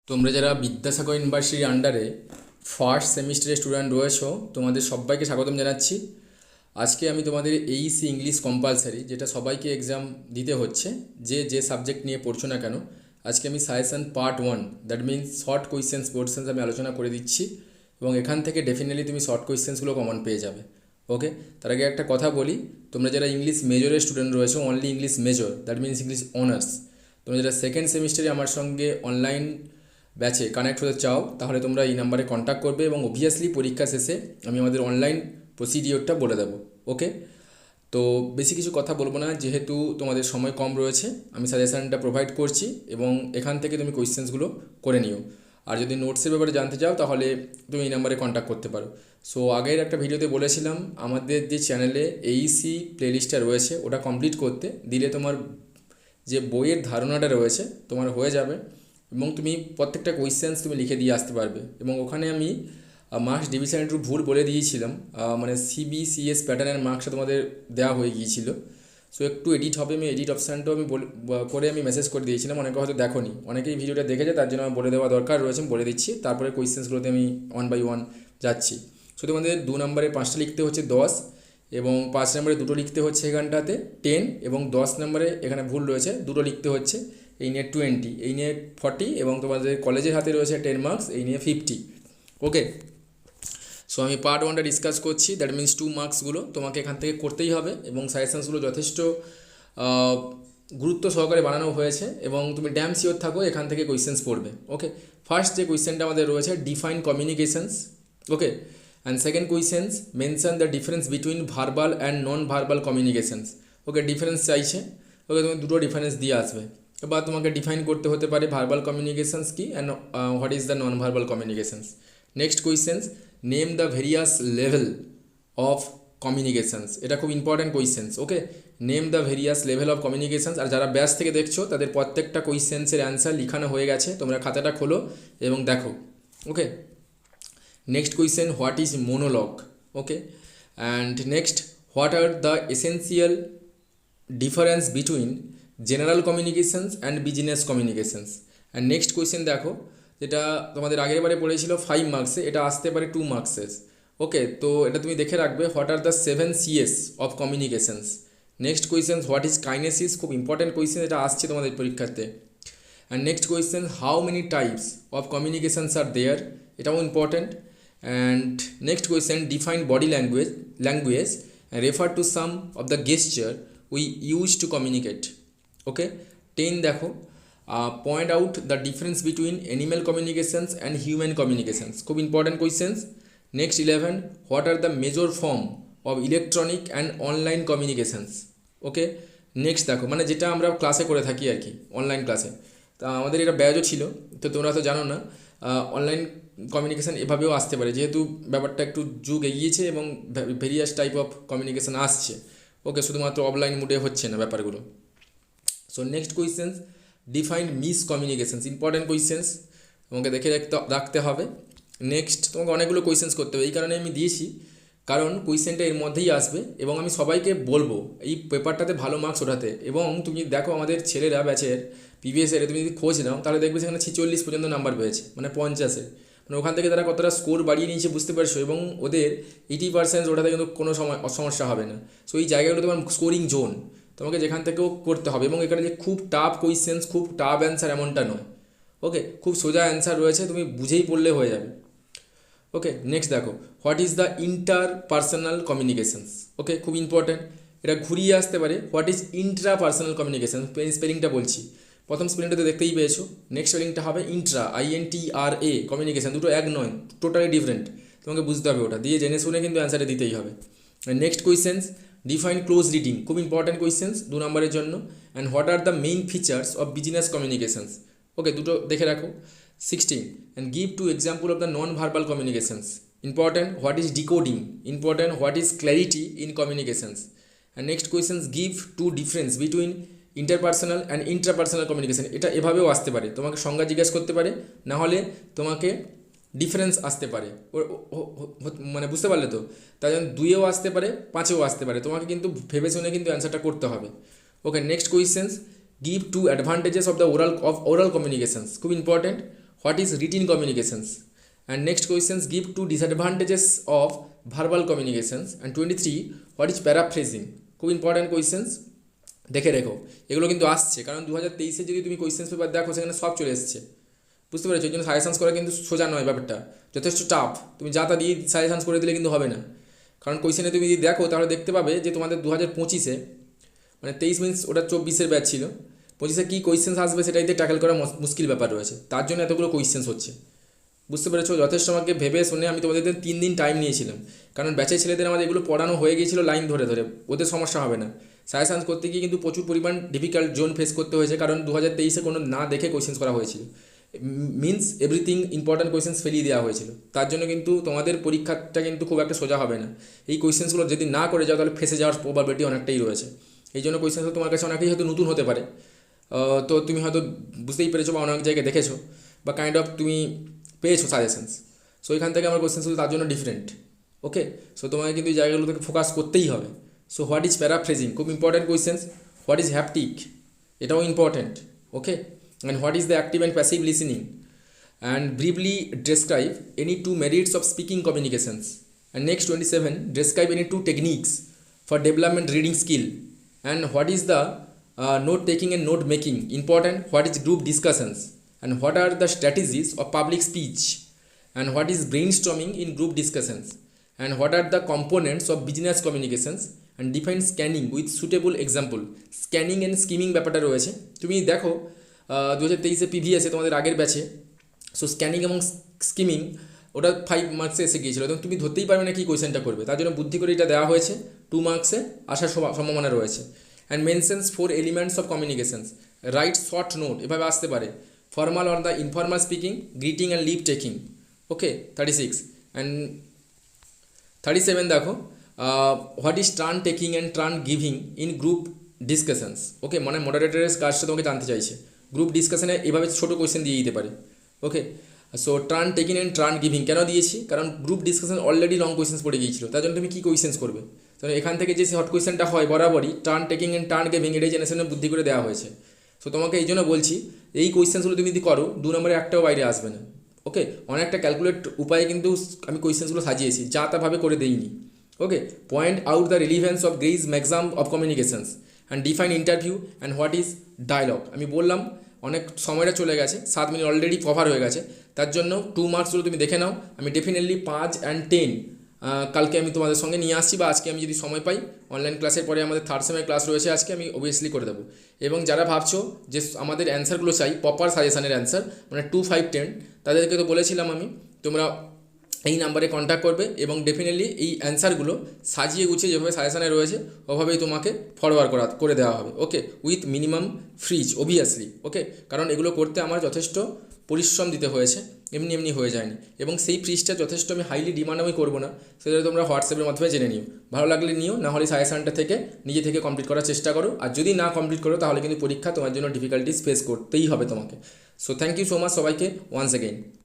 তোমরা যারা বিদ্যাসাগর ইউনিভার্সিটির আন্ডারে ফার্স্ট সেমিস্টারের স্টুডেন্ট রয়েছো তোমাদের সবাইকে স্বাগতম জানাচ্ছি। আজকে আমি তোমাদের এইসি ইংলিশ কম্পালসারি, যেটা সবাইকে এক্সাম দিতে হচ্ছে, যে সাবজেক্ট নিয়ে পড়ছো না কেন, আজকে আমি suggestion part 1, that means short questions portions আমি আলোচনা করে দিচ্ছি এবং এখান থেকে ডেফিনেটলি তুমি শর্ট কোয়েশ্চেন্সগুলো কমন পেয়ে যাবে। ওকে, তার আগে একটা কথা বলি, তোমরা যারা ইংলিশ মেজরের স্টুডেন্ট রয়েছো, only English major, that means English honours, তোমরা যারা সেকেন্ড সেমিস্টারে আমার সঙ্গে অনলাইন ব্যাচে কানেক্ট হতে চাও তাহলে তোমরা এই নাম্বারে কন্ট্যাক্ট করবে এবং অবভিয়াসলি পরীক্ষা শেষে আমি আমাদের অনলাইন প্রসিডিওরটা বলে দেবো। ওকে, তো বেশি কিছু কথা বলবো না, যেহেতু তোমাদের সময় কম রয়েছে আমি সাজেশানটা প্রোভাইড করছি এবং এখান থেকে তুমি কোয়েশ্চেন্সগুলো করে নিও। আর যদি নোটসের ব্যাপারে জানতে চাও তাহলে তুমি এই নাম্বারে কন্ট্যাক্ট করতে পারো। সো আগের একটা ভিডিওতে বলেছিলাম আমাদের যে চ্যানেলে এইসি প্লেলিস্টটা রয়েছে ওটা কমপ্লিট করতে দিলে তোমার যে বইয়ের ধারণাটা রয়েছে তোমার হয়ে যাবে এবং তুমি প্রত্যেকটা কোয়েশ্চেন্স তুমি লিখে দিয়ে আসতে পারবে। এবং ওখানে আমি মার্কস ডিভিশন একটু ভুল বলে দিয়েছিলাম, মানে সিবিসিএস প্যাটার্নের মার্কসটা তোমাদের দেওয়া হয়ে গিয়েছিল। সো একটু এডিট হবে, আমি এডিট অপশানটাও আমি করে আমি মেসেজ করে দিয়েছিলাম, অনেকে হয়তো দেখোনি, অনেকেই ভিডিওটা দেখেছে, তার জন্য আমার বলে দেওয়া দরকার রয়েছে, আমি বলে দিচ্ছি। তারপরে কোয়েশ্চেন্সগুলোতে আমি 1 বাই 1 যাচ্ছি। সো তোমাদের 2 নম্বরে 5টা লিখতে হচ্ছে 10 এবং 5 নম্বরে 2টো লিখতে হচ্ছে এখানটাতে 10 এবং 10 নম্বরে এখানে ভুল রয়েছে 2টো লিখতে হচ্ছে, এই নিয়ে 20, এই নিয়ে 40 এবং তোমাদের কলেজের হাতে রয়েছে 10 মার্কস, এই নিয়ে 50। ওকে, সো আমি পার্ট 1টা ডিসকাস করছি, দ্যাট মিনস 2 মার্কসগুলো তোমাকে এখান থেকে করতেই হবে এবং সাজেশনসগুলো যথেষ্ট গুরুত্ব সহকারে বানানো হয়েছে এবং তুমি ড্যাম শিওর থাকো এখান থেকে কোয়েশ্চেন্স পড়বে। ওকে, ফার্স্ট যে কোয়েশ্চেনটা আমাদের রয়েছে, define communications. Okay, and second questions, mention the difference between verbal and non verbal communications. Okay, difference চাইছে, ওকে তুমি দুটো ডিফারেন্স দিয়ে আসবে বা তোমাকে ডিফাইন করতে হতে পারে ভার্বাল কমিউনিকেশনস কি and what is the non verbal communications. Next questions, name the various level of communications. এটা খুব important questions. Okay, name the various level of communications. আর যারা ব্যাচ থেকে দেখছো তাদের প্রত্যেকটা কোয়েশ্চেন্সের অ্যান্সার লিখানো হয়ে গেছে, তোমরা খাতাটা খোলো এবং দেখো। Okay, next question, what is monologue. Okay, and next, what are the essential difference between general communications and business communications. And next question দেখো, যেটা তোমাদের আগের বারে পড়েছিল 5 মার্কসে, এটা আসতে পারে 2 মার্কসের। ওকে, তো এটা তুমি দেখে রাখবে, what are the 7 CS of communications. Next question, what is kinesis, খুব ইম্পর্টেন্ট কোয়েশ্চেন, এটা আসছে তোমাদের পরীক্ষাতে। And next question, how many types of communications are there, এটাও important. And next question, define body language and refer to some of the gesture we use to communicate. Okay, 10 দেখো, point out the difference between animal communications and human communications, খুব important questions. Next 11, what are the major form of electronic and online communications. Okay, next দেখো, মানে যেটা আমরা ক্লাসে করে থাকি আর কি, অনলাইন ক্লাসে, তা আমাদের এটা ব্যাচও ছিল, তো তোমরা তো জানো না অনলাইন কমিউনিকেশান এভাবেও আসতে পারে, যেহেতু ব্যাপারটা একটু যুগ এগিয়েছে এবং ভেরিয়াস টাইপ অফ কমিউনিকেশান আসছে। ওকে, শুধুমাত্র অফলাইন মুডে হচ্ছে না ব্যাপারগুলো। So next questions, define miss communications, important questions, তোমাকে দেখে রাখতে হবে। নেক্সট তোমাকে অনেকগুলো কোয়েশ্চেন্স করতে হবে, এই কারণে আমি দিয়েছি কারণ কোয়েশ্চেনটা এর মধ্যেই আসবে এবং আমি সবাইকে বলবো এই পেপারটাতে ভালো মার্কস ওঠাতে। এবং তুমি দেখো আমাদের ছেলেরা ব্যাচের প্রিভিয়াস ইয়ারে তুমি যদি খোঁজ নাও তাহলে দেখবে সেখানে 46 পর্যন্ত নাম্বার পেয়েছে, মানে 50-এ, মানে ওখান থেকে তারা কতটা স্কোর বাড়িয়ে নিয়েছে বুঝতে পারছো, এবং ওদের 80% ওঠাতে কিন্তু কোনো সমস্যা হবে না। সো এই জায়গাগুলো তোমার স্কোরিং জোন, তোমাকে যেখান থেকেও করতে হবে। এবং এখানে যে খুব টাফ কোয়েশ্চেন্স, খুব টাফ অ্যান্সার এমনটা নয়। ওকে, খুব সোজা অ্যান্সার রয়েছে, তুমি বুঝেই পড়লে হয়ে যাবে। ওকে, নেক্সট দেখো, what is the interpersonal communications. Okay, খুব ইম্পর্ট্যান্ট, এটা ঘুরিয়ে আসতে পারে, হোয়াট ইজ ইন্ট্রাপার্সোনাল কমিউনিকেশন। স্পেলিংটা বলছি, প্রথম স্পেলিংটা তো দেখতেই পেয়েছো, নেক্সট স্পেলিংটা হবে ইন্ট্রা, INTRA, কমিউনিকেশন, দুটো এক নয়, টোটালি ডিফারেন্ট, তোমাকে বুঝতে হবে, ওটা দিয়ে জেনে শুনে কিন্তু অ্যান্সারটা দিতেই হবে। Next questions, define close reading, খুব ইম্পর্ট্যান্ট কোয়েশ্চেন্স 2 নম্বরের জন্য। And what are the main features of business communications. Okay, দুটো দেখে রাখো। 16, and give 2 example of the non-verbal communications. Important, what is decoding. Important, what is clarity in communications. And next questions, give 2 difference between interpersonal and intrapersonal communication. এটা এভাবেও আসতে পারে, তোমাকে সংজ্ঞা জিজ্ঞেস করতে পারে, না হলে তোমাকে ডিফারেন্স আসতে পারে, মানে বুঝতে পারলে তো, তাই জন্য 2-এও আসতে পারে, 5-এও আসতে পারে, তোমাকে কিন্তু ভেবে শুনে কিন্তু অ্যান্সারটা করতে হবে। Okay, next questions, give 2 advantages of the oral communications, খুব important. What is written communications, and next questions give two disadvantages of verbal communications, and 23 what is paraphrasing. খুব ইম্পর্ট্যান্ট কোয়েশ্চেন্স, দেখে রেখো, এগুলো কিন্তু আসছে, কারণ 2023 যদি তুমি কোয়েশ্চেন্স পেপার দেখো সেখানে সব চলে এসছে, বুঝতে পেরেছো? এই জন্য সাজেশানস করা কিন্তু সোজা নয়, ব্যাপারটা যথেষ্ট টাফ। তুমি যা তা দিয়ে সাজেশানস করে দিলে কিন্তু হবে না, কারণ কোয়েশ্চেনে তুমি যদি দেখো তাহলে দেখতে পাবে যে তোমাদের 2025-এ, মানে 23 মিনস ওটা 24-এর ব্যাচ ছিল, 25-এ কী কোয়েশ্চেন্স আসবে সেটাইতে ট্যাকেল করা মুশকিল ব্যাপার রয়েছে, তার জন্য এতগুলো কোয়েশ্চেন্স হচ্ছে, বুঝতে পেরেছো? যথেষ্ট আমাকে ভেবে শুনে আমি তোমাদের 3 দিন টাইম নিয়েছিলাম, কারণ ব্যাচের ছেলেদের আমাদের এগুলো পড়ানো হয়ে গিয়েছিল লাইন ধরে ধরে, ওদের সমস্যা হবে না। সাজেশানস করতে গিয়ে কিন্তু প্রচুর পরিমাণ ডিফিকাল্ট জোন ফেস করতে হয়েছে, কারণ 2023-এ কোনো না দেখে কোয়েশ্চেন্স করা হয়েছিল, মিনস এভরিথিং ইম্পর্ট্যান্ট কোয়েশ্চেন্স ফেলিয়ে দেওয়া হয়েছিল, তার জন্য কিন্তু তোমাদের পরীক্ষাটা কিন্তু খুব একটা সোজা হবে না। এই কোয়েশ্চেন্সগুলো যদি না করে যাও তাহলে ফেসে যাওয়ার প্রবাবিলিটি অনেকটাই রয়েছে। এই জন্য কোয়েশ্চেন্সগুলো তোমার কাছে অনেকেই হয়তো নতুন হতে পারে, তো তুমি হয়তো বুঝতেই পেরেছো বা অনেক জায়গায় দেখেছো বা কাইন্ড অফ তুমি পেয়েছো সাজেশনস, সো এখান থেকে আমার কোয়েশ্চেন্সগুলো তার জন্য ডিফারেন্ট। ওকে, সো তোমাকে কিন্তু এই জায়গাগুলো থেকে ফোকাস করতেই হবে। সো হোয়াট ইজ প্যারাফ্রেজিং, খুব important questions. What is haptic, এটাও important. Okay, and what is the active and passive listening, and briefly describe any two merits of speaking communications. And next 27, describe any two techniques for development reading skill. And what is the note taking and note making, important. What is group discussions, and what are the strategies of public speech, and what is brainstorming in group discussions, and what are the components of business communications, and define scanning with suitable example. Scanning and skimming ব্যাপারটা রয়েছে, তুমি দেখো 2023-এ পিভিএসে তোমাদের আগের ব্যাচে, so scanning এবং skimming ওটা 5 মার্কসে এসে গিয়েছিলো, এবং তুমি ধরতেই পারবে না কি কোয়েশ্চেনটা করবে, তার জন্য বুদ্ধি করে এটা দেওয়া হয়েছে, 2 মার্কসে আসার সম্ভাবনা রয়েছে। And mentions 4 elements of communications, write short note, এভাবে আসতে পারে, formal or the informal speaking, greeting and leave taking. Okay, 36 and 37 দেখো, what is turn taking and turn giving in group discussions. Okay, মানে মডারেটরের কাজটা তোমাকে জানতে চাইছে, গ্রুপ ডিসকাশনে এভাবে ছোটো কোয়েশ্চেন দিয়ে দিতে পারে। Okay, so turn taking and turn giving কেন দিয়েছি, কারণ group discussion already long questions পড়ে গিয়েছিল, তার জন্য তুমি কী কোয়েশ্চেন্স করবে, তাহলে এখান থেকে যে শর্ট কোয়েশ্চেনটা হয় বরাবরই turn taking and turn giving, এটাই জেনারেশনে বুদ্ধি করে দেওয়া হয়েছে। সো তোমাকে এই জন্য বলছি এই কোয়েশ্চেন্সগুলো তুমি যদি করো 2 নম্বরে একটাও বাইরে আসবে না। ওকে, অনেকটা ক্যালকুলেট উপায়ে কিন্তু আমি কোয়েশ্চেন্সগুলো সাজিয়েছি, যা তাভাবে করে দেইনি। Okay, point out the relevance of Grice's maxim of communications, and define interview and what is dialogue. আমি বললাম অনেক সময়টা চলে গেছে, 7 মিনিট অলরেডি কভার হয়ে গেছে, তার জন্য 2 মার্কসগুলো তুমি দেখে নাও। আমি ডেফিনেটলি 5 and 10 কালকে আমি তোমাদের সঙ্গে নিয়ে আসছি, বা আজকে আমি যদি সময় পাই, অনলাইন ক্লাসের পরে আমাদের 3rd সেমের ক্লাস রয়েছে আজকে, আমি অবভিয়াসলি করে দেবো। এবং যারা ভাবছো যে আমাদের অ্যান্সারগুলো চাই, প্রপার সাজেশানের অ্যান্সার, মানে 2, 5, 10, তাদেরকে তো বলেছিলাম আমি, তোমরা এই নাম্বারে কন্ট্যাক্ট করবে, এবং ডেফিনেটলি এই অ্যান্সারগুলো সাজিয়ে গুছিয়ে যেভাবে সাজেশানে রয়েছে ওভাবেই তোমাকে ফরওয়ার্ড করে দেওয়া হবে। ওকে, উইথ মিনিমাম ফ্রিজ অবভিয়াসলি। ওকে, কারণ এগুলো করতে আমার যথেষ্ট পরিশ্রম দিতে হয়েছে, এমনি এমনি হয়ে যায়নি, এবং সেই ফ্রিজটা যথেষ্ট আমি হাইলি ডিমান্ড আমি করবো না, সেটা তোমরা হোয়াটসঅ্যাপের মাধ্যমে জেনে নিও, ভালো লাগলে নিও, না হলে সাজেশানটা থেকে নিজে থেকে কমপ্লিট করার চেষ্টা করো, আর যদি না কমপ্লিট করো তাহলে কিন্তু পরীক্ষা তোমার জন্য ডিফিকাল্টিস ফেস করতেই হবে তোমাকে। So thank you so much সবাইকে ওয়ান্স অ্যাগেইন।